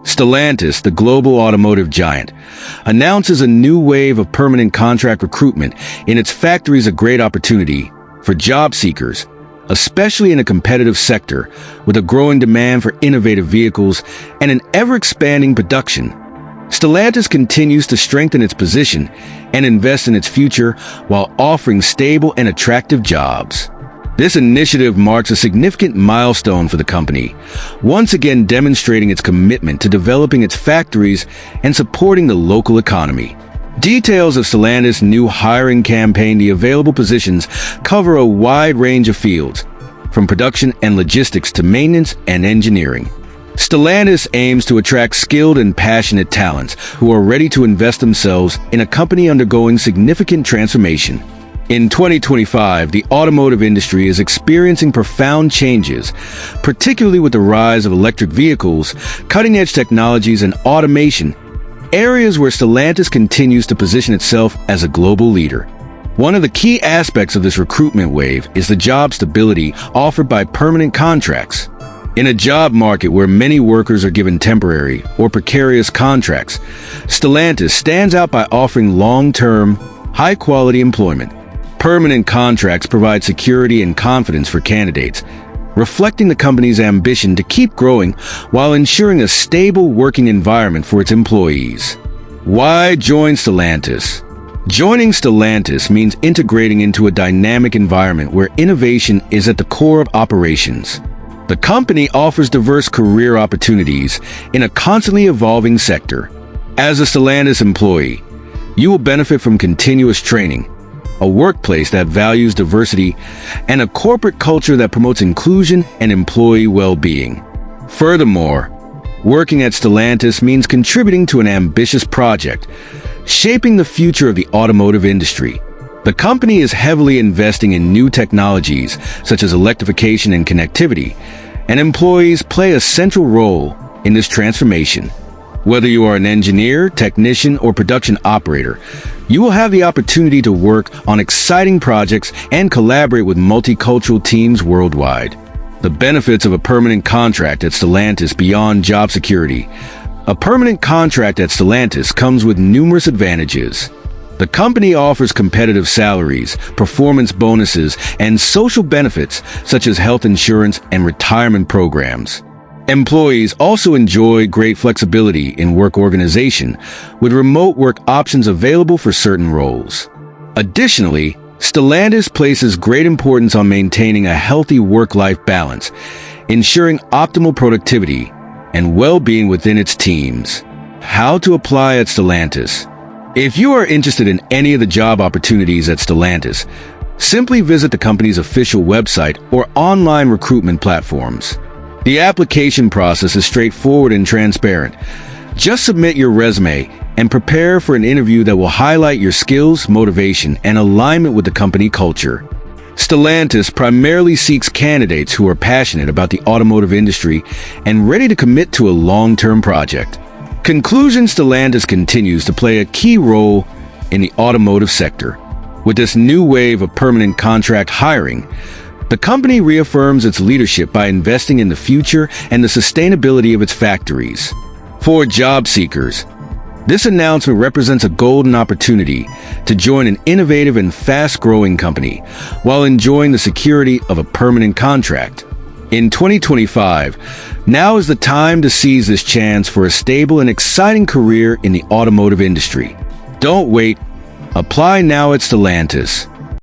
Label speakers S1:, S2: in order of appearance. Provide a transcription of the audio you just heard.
S1: Stellantis, the global automotive giant, announces a new wave of permanent contract recruitment in its factories, a great opportunity for job seekers, especially in a competitive sector with a growing demand for innovative vehicles and an ever-expanding production. Stellantis continues to strengthen its position and invest in its future while offering stable and attractive jobs. This initiative marks a significant milestone for the company, once again demonstrating its commitment to developing its factories and supporting the local economy. Details of Stellantis' new hiring campaign. The available positions cover a wide range of fields, from production and logistics to maintenance and engineering. Stellantis aims to attract skilled and passionate talents who are ready to invest themselves in a company undergoing significant transformation. In 2025, the automotive industry is experiencing profound changes, particularly with the rise of electric vehicles, cutting-edge technologies, and automation, areas where Stellantis continues to position itself as a global leader. One of the key aspects of this recruitment wave is the job stability offered by permanent contracts. In a job market where many workers are given temporary or precarious contracts, Stellantis stands out by offering long-term, high-quality employment. Permanent contracts provide security and confidence for candidates, reflecting the company's ambition to keep growing while ensuring a stable working environment for its employees. Why join Stellantis? Joining Stellantis means integrating into a dynamic environment where innovation is at the core of operations. The company offers diverse career opportunities in a constantly evolving sector. As a Stellantis employee, you will benefit from continuous training, a workplace that values diversity, and a corporate culture that promotes inclusion and employee well-being. Furthermore, working at Stellantis means contributing to an ambitious project, shaping the future of the automotive industry. The company is heavily investing in new technologies such as electrification and connectivity, and employees play a central role in this transformation. Whether you are an engineer, technician, or production operator, you will have the opportunity to work on exciting projects and collaborate with multicultural teams worldwide. The benefits of a permanent contract at Stellantis beyond job security. A permanent contract at Stellantis comes with numerous advantages. The company offers competitive salaries, performance bonuses, and social benefits such as health insurance and retirement programs. Employees also enjoy great flexibility in work organization, with remote work options available for certain roles. Additionally, Stellantis places great importance on maintaining a healthy work-life balance, ensuring optimal productivity and well-being within its teams. How to apply at Stellantis? If you are interested in any of the job opportunities at Stellantis, simply visit the company's official website or online recruitment platforms. The application process is straightforward and transparent. Just submit your resume and prepare for an interview that will highlight your skills, motivation, and alignment with the company culture. Stellantis primarily seeks candidates who are passionate about the automotive industry and ready to commit to a long-term project. Conclusion: Stellantis continues to play a key role in the automotive sector. With this new wave of permanent contract hiring, the company reaffirms its leadership by investing in the future and the sustainability of its factories. For job seekers, this announcement represents a golden opportunity to join an innovative and fast-growing company while enjoying the security of a permanent contract. In 2025, now is the time to seize this chance for a stable and exciting career in the automotive industry. Don't wait. Apply now at Stellantis.